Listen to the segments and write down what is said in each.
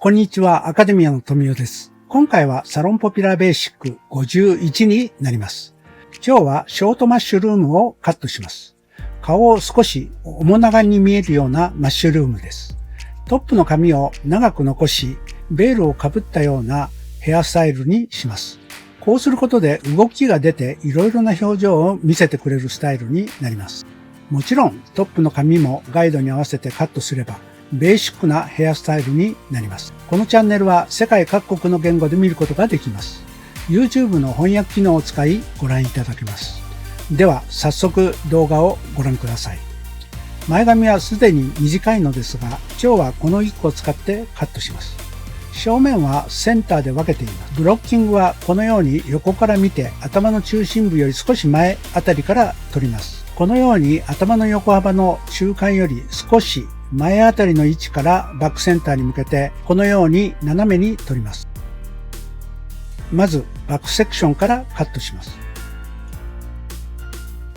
こんにちは、アカデミアの富代です。今回はサロンポピュラーベーシック51になります。今日はショートマッシュルームをカットします。顔を少し面長に見えるようなマッシュルームです。トップの髪を長く残し、ベールをかぶったようなヘアスタイルにします。こうすることで動きが出ていろいろな表情を見せてくれるスタイルになります。もちろんトップの髪もガイドに合わせてカットすればベーシックなヘアスタイルになります。このチャンネルは世界各国の言語で見ることができます。YouTube の翻訳機能を使いご覧いただけます。では早速動画をご覧ください。前髪はすでに短いのですが、今日はこの1個を使ってカットします。正面はセンターで分けています。ブロッキングはこのように横から見て頭の中心部より少し前あたりから取ります。このように頭の横幅の中間より少し前あたりの位置からバックセンターに向けてこのように斜めに取ります。まずバックセクションからカットします。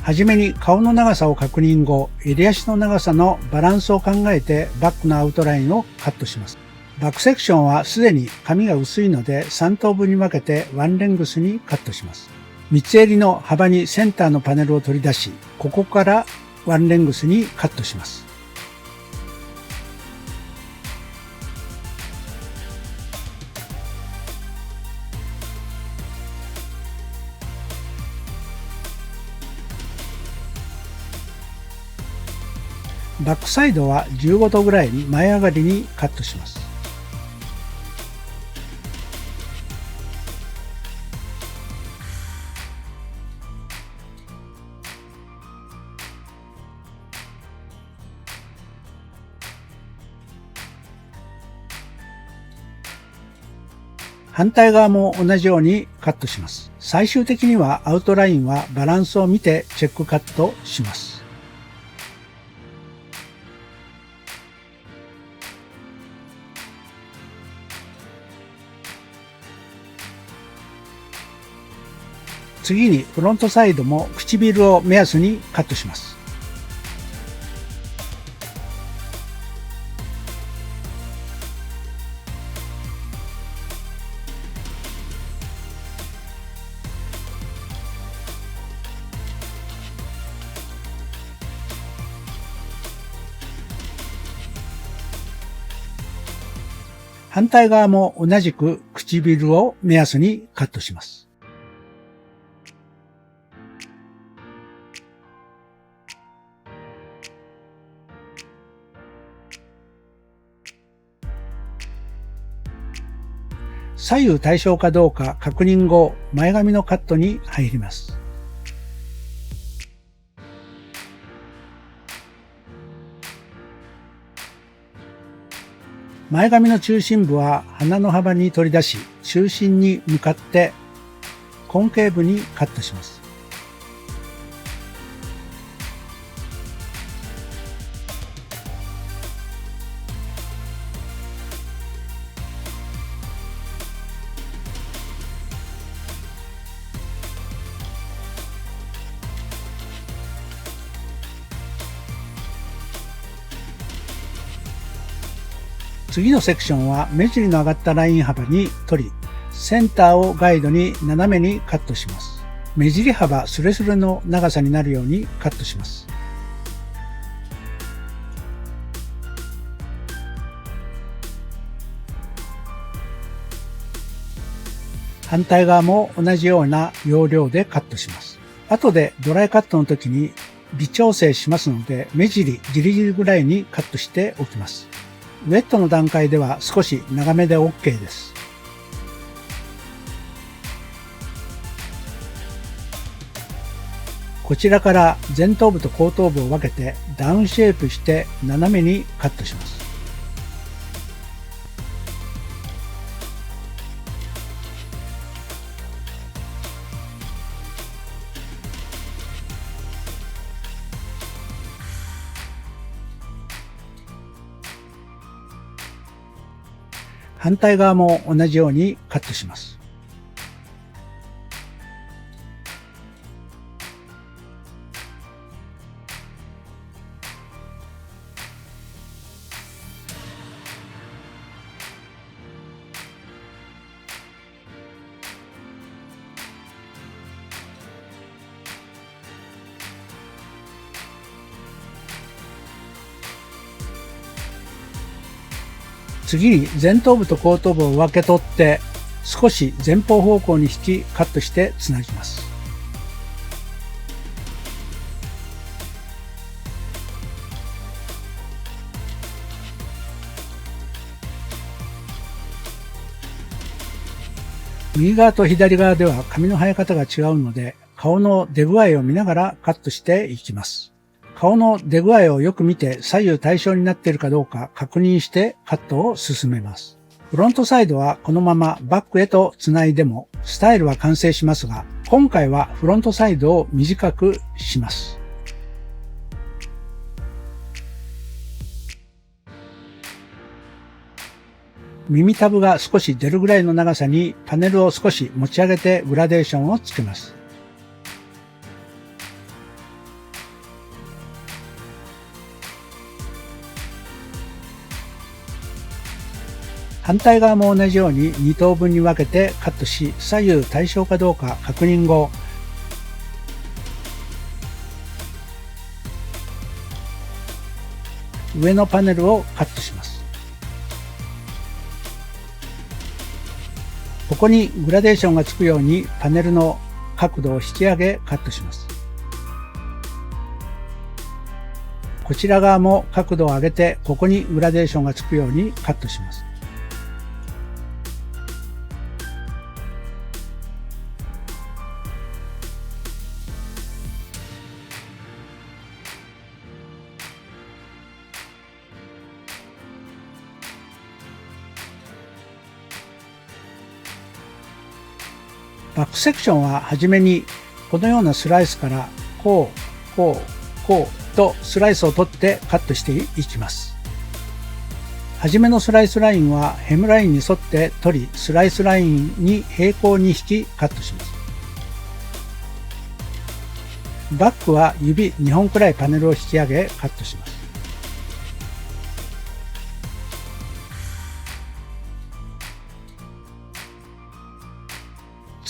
はじめに顔の長さを確認後、襟足の長さのバランスを考えてバックのアウトラインをカットします。バックセクションはすでに髪が薄いので3等分に分けてワンレングスにカットします。三つ襟の幅にセンターのパネルを取り出し、ここからワンレングスにカットします。バックサイドは15度ぐらいに前上がりにカットします。反対側も同じようにカットします。最終的にはアウトラインはバランスを見てチェックカットします。次にフロントサイドも唇を目安にカットします。反対側も同じく唇を目安にカットします。左右対称かどうか確認後、前髪のカットに入ります。前髪の中心部は鼻の幅に取り出し、中心に向かってコンケーブにカットします。次のセクションは目尻の上がったライン幅に取り、センターをガイドに斜めにカットします。目尻幅スレスレの長さになるようにカットします。反対側も同じような要領でカットします。後でドライカットの時に微調整しますので、目尻ギリギリぐらいにカットしておきます。ウェットの段階では少し長めで OK です。こちらから前頭部と後頭部を分けてダウンシェイプして斜めにカットします。反対側も同じようにカットします。次に前頭部と後頭部を分け取って少し前方方向に引きカットしてつなぎます。右側と左側では髪の生え方が違うので、顔の出具合を見ながらカットしていきます。顔の出具合をよく見て左右対称になっているかどうか確認してカットを進めます。フロントサイドはこのままバックへとつないでもスタイルは完成しますが、今回はフロントサイドを短くします。耳たぶが少し出るぐらいの長さにパネルを少し持ち上げてグラデーションをつけます。反対側も同じように2等分に分けてカットし、左右対称かどうか確認後、上のパネルをカットします。ここにグラデーションがつくようにパネルの角度を引き上げカットします。こちら側も角度を上げてここにグラデーションがつくようにカットします。バックセクションははじめにこのようなスライスからこう、こう、こうとスライスを取ってカットしていきます。はじめのスライスラインはヘムラインに沿って取り、スライスラインに平行に引きカットします。バックは指2本くらいパネルを引き上げカットします。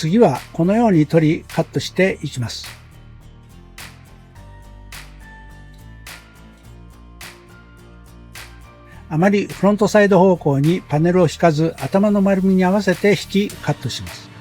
次はこのように取りカットしていきます。あまりフロントサイド方向にパネルを引かず頭の丸みに合わせて引きカットします。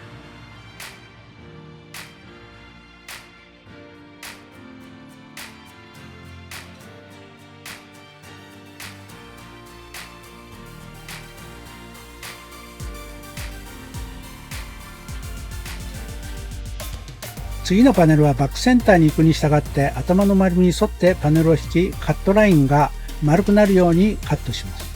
次のパネルはバックセンターに行くに従って頭の丸みに沿ってパネルを引きカットラインが丸くなるようにカットします。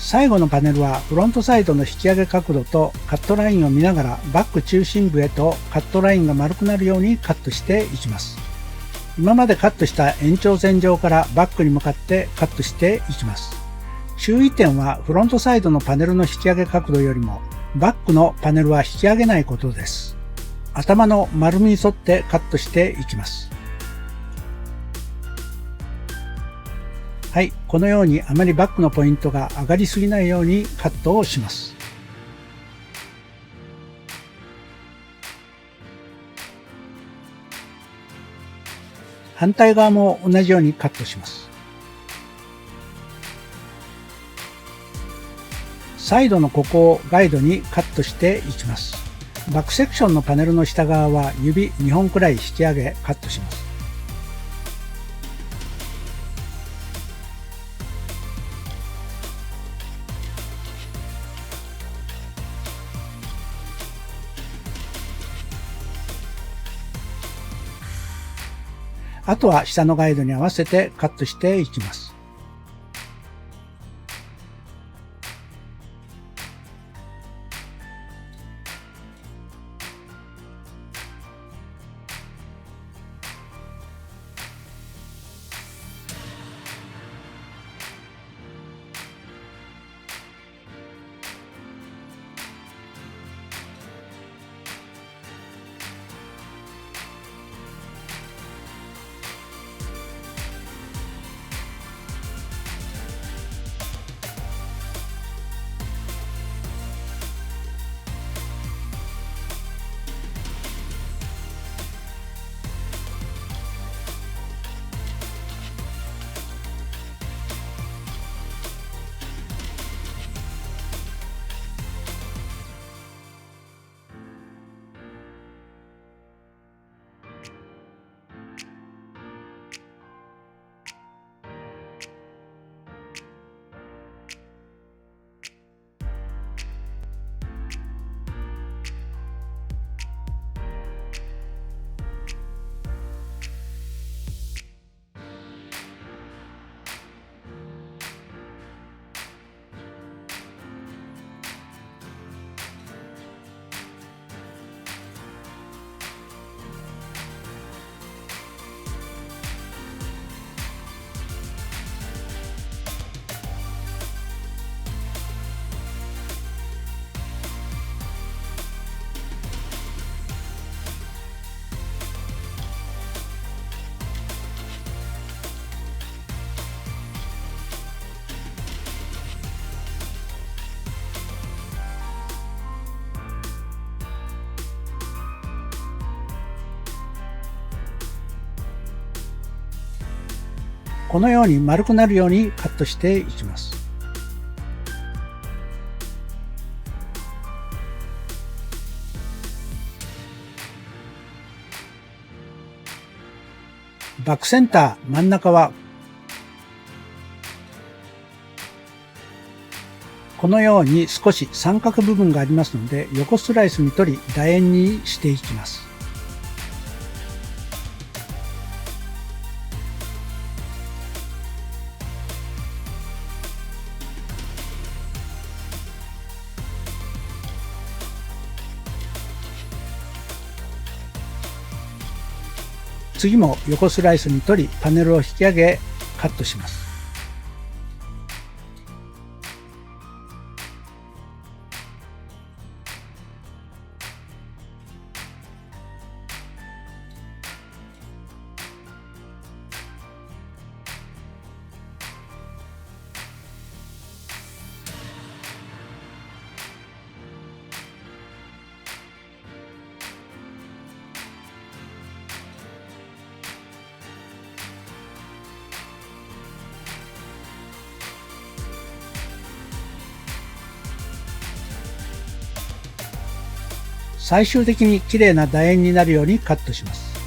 最後のパネルはフロントサイドの引き上げ角度とカットラインを見ながらバック中心部へとカットラインが丸くなるようにカットしていきます。今までカットした延長線上からバックに向かってカットしていきます。注意点はフロントサイドのパネルの引き上げ角度よりもバックのパネルは引き上げないことです。頭の丸みに沿ってカットしていきます。はい、このようにあまりバックのポイントが上がりすぎないようにカットをします。反対側も同じようにカットします。サイドのここをガイドにカットしていきます。バックセクションのパネルの下側は指2本くらい引き上げカットします。あとは下のガイドに合わせてカットしていきます。このように丸くなるようにカットしていきます。バックセンター真ん中はこのように少し三角部分がありますので、横スライスに取り楕円にしていきます。次も横スライスに取りパネルを引き上げカットします。最終的に綺麗な楕円になるようにカットします。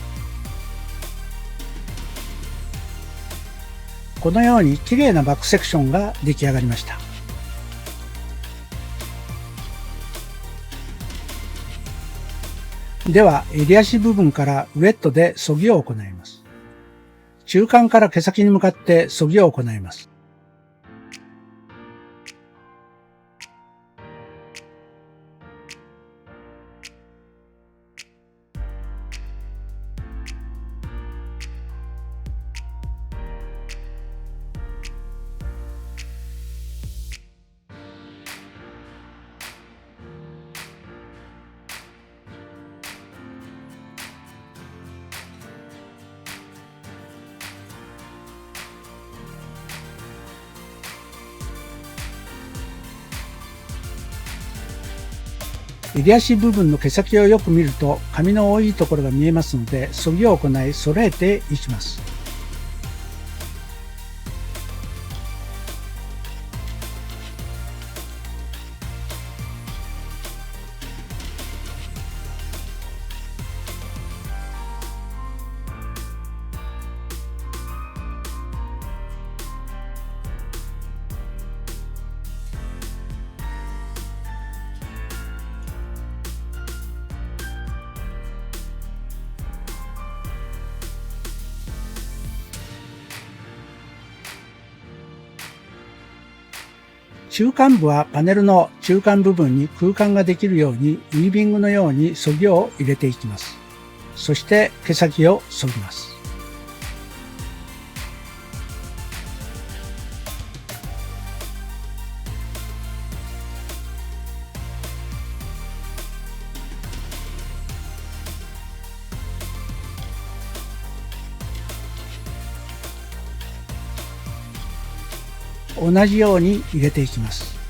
このように綺麗なバックセクションが出来上がりました。では、襟足部分からウェットでそぎを行います。中間から毛先に向かってそぎを行います。襟足部分の毛先をよく見ると髪の多いところが見えますので、そぎを行い揃えていきます。中間部はパネルの中間部分に空間ができるようにウィービングのようにそぎを入れていきます。そして毛先をそぎます。同じように入れていきます。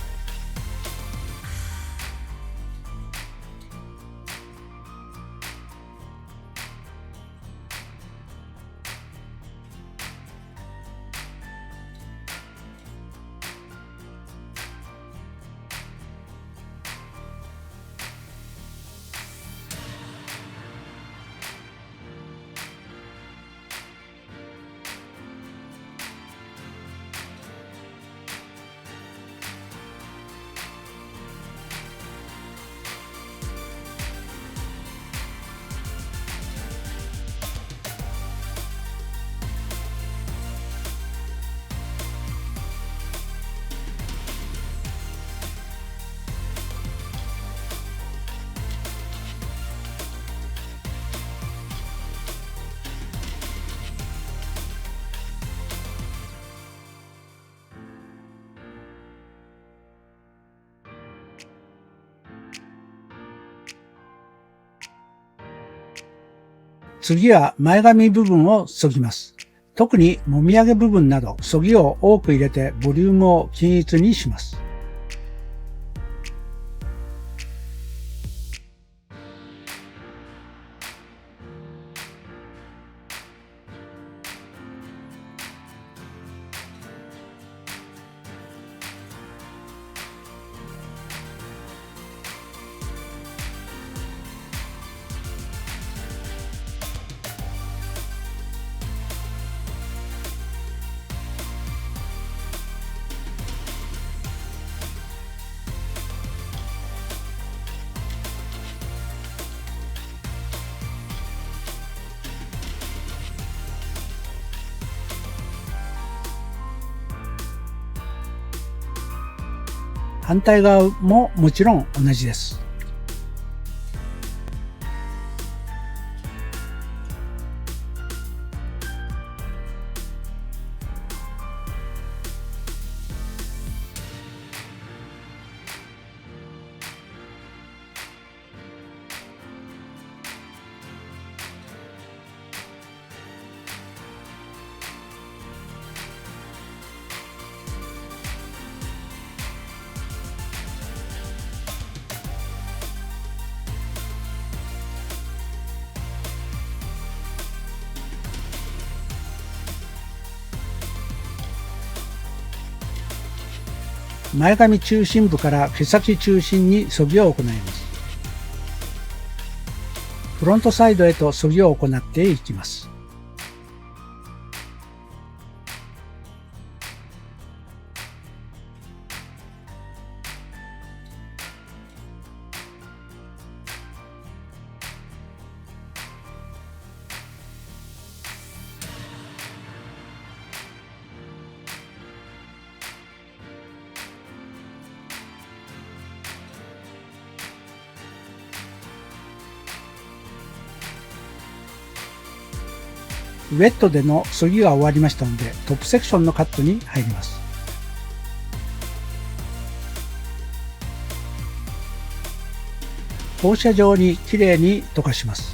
次は前髪部分を削ぎます。特にもみあげ部分など削ぎを多く入れてボリュームを均一にします。反対側ももちろん同じです。前髪中心部から毛先中心に削ぎを行います。フロントサイドへと削ぎを行っていきます。ウェットでの削ぎが終わりましたので、トップセクションのカットに入ります。放射状にきれいに溶かします。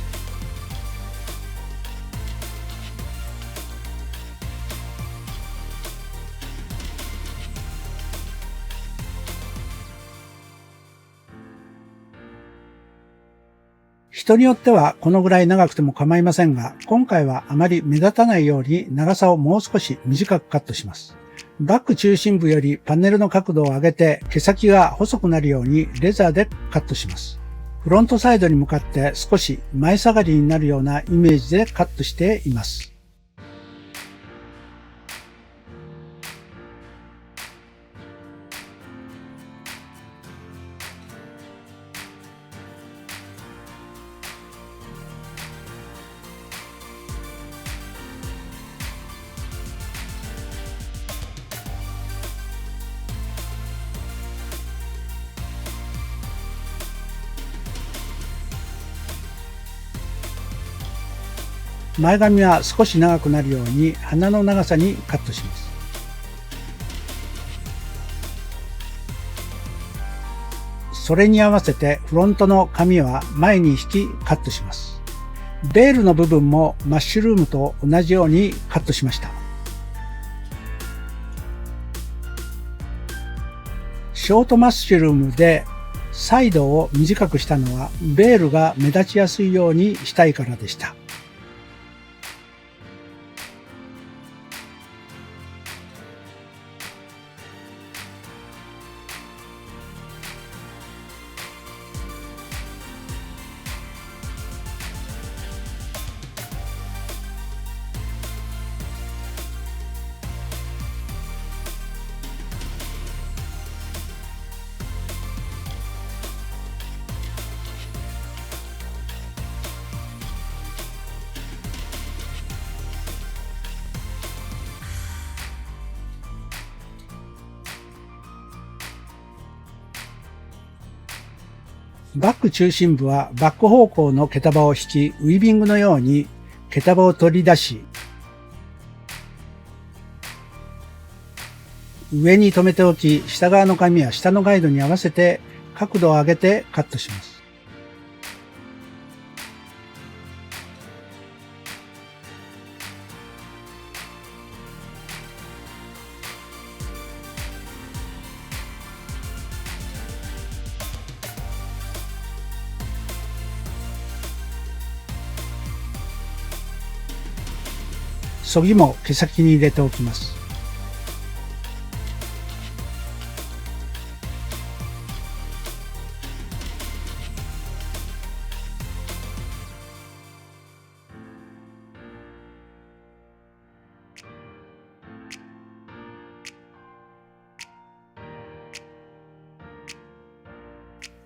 人によってはこのぐらい長くても構いませんが、今回はあまり目立たないように長さをもう少し短くカットします。バック中心部よりパネルの角度を上げて毛先が細くなるようにレザーでカットします。フロントサイドに向かって少し前下がりになるようなイメージでカットしています。前髪は少し長くなるように鼻の長さにカットします。それに合わせてフロントの髪は前に引きカットします。ベールの部分もマッシュルームと同じようにカットしました。ショートマッシュルームでサイドを短くしたのはベールが目立ちやすいようにしたいからでした。バック中心部はバック方向の毛束を引き、ウィービングのように毛束を取り出し、上に留めておき、下側の髪は下のガイドに合わせて角度を上げてカットします。そぎも毛先に入れておきます。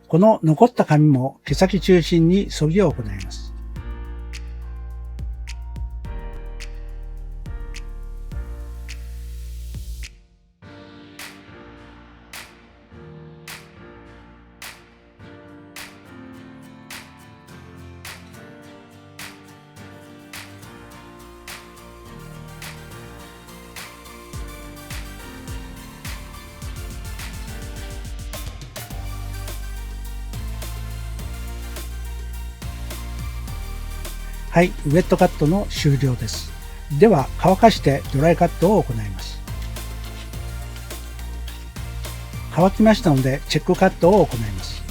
この残った髪も毛先中心にそぎを行います。はい、ウェットカットの終了です。では乾かしてドライカットを行います。乾きましたのでチェックカットを行います。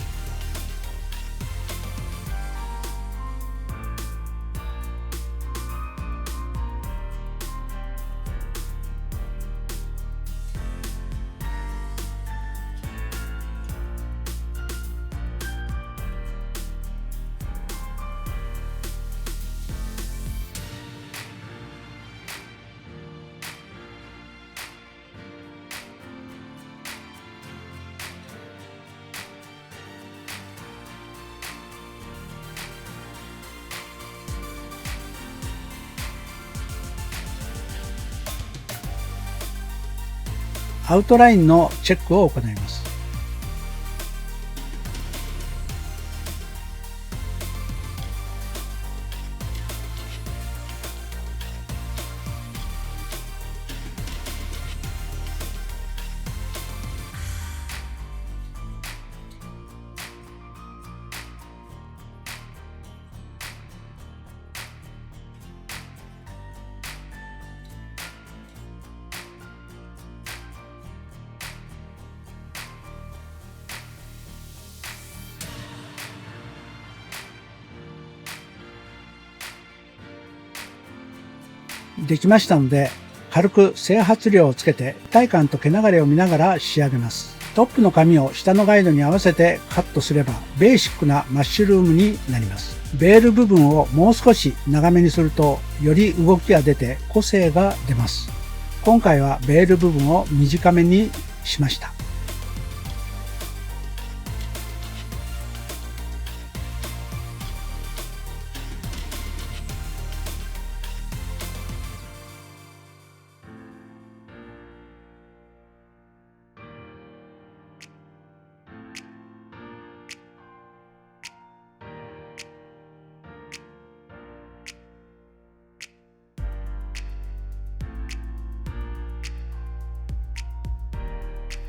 アウトラインのチェックを行います。できましたので、軽く整髪量をつけて体感と毛流れを見ながら仕上げます。トップの髪を下のガイドに合わせてカットすればベーシックなマッシュルームになります。ベール部分をもう少し長めにするとより動きが出て個性が出ます。今回はベール部分を短めにしました。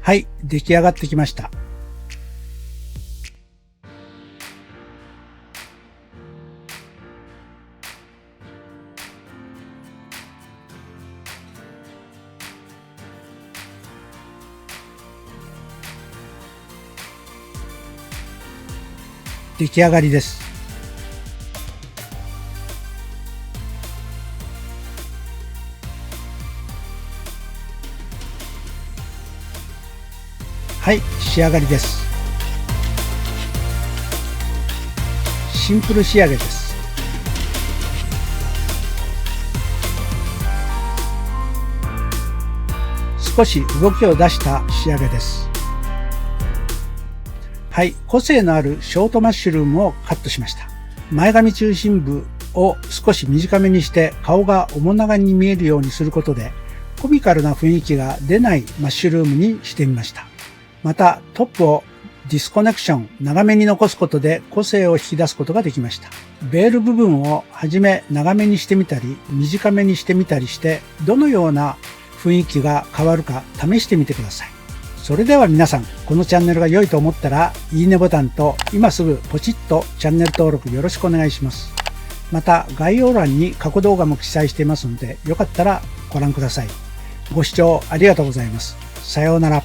はい、出来上がってきました。出来上がりです。はい、仕上がりです。シンプル仕上げです。少し動きを出した仕上げです。はい、個性のあるショートマッシュルームをカットしました。前髪中心部を少し短めにして顔が面長に見えるようにすることでコミカルな雰囲気が出ないマッシュルームにしてみました。またトップをディスコネクション長めに残すことで個性を引き出すことができました。ベール部分をはじめ長めにしてみたり短めにしてみたりしてどのような雰囲気が変わるか試してみてください。それでは皆さん、このチャンネルが良いと思ったらいいねボタンと今すぐポチッとチャンネル登録よろしくお願いします。また概要欄に過去動画も記載していますのでよかったらご覧ください。ご視聴ありがとうございます。さようなら。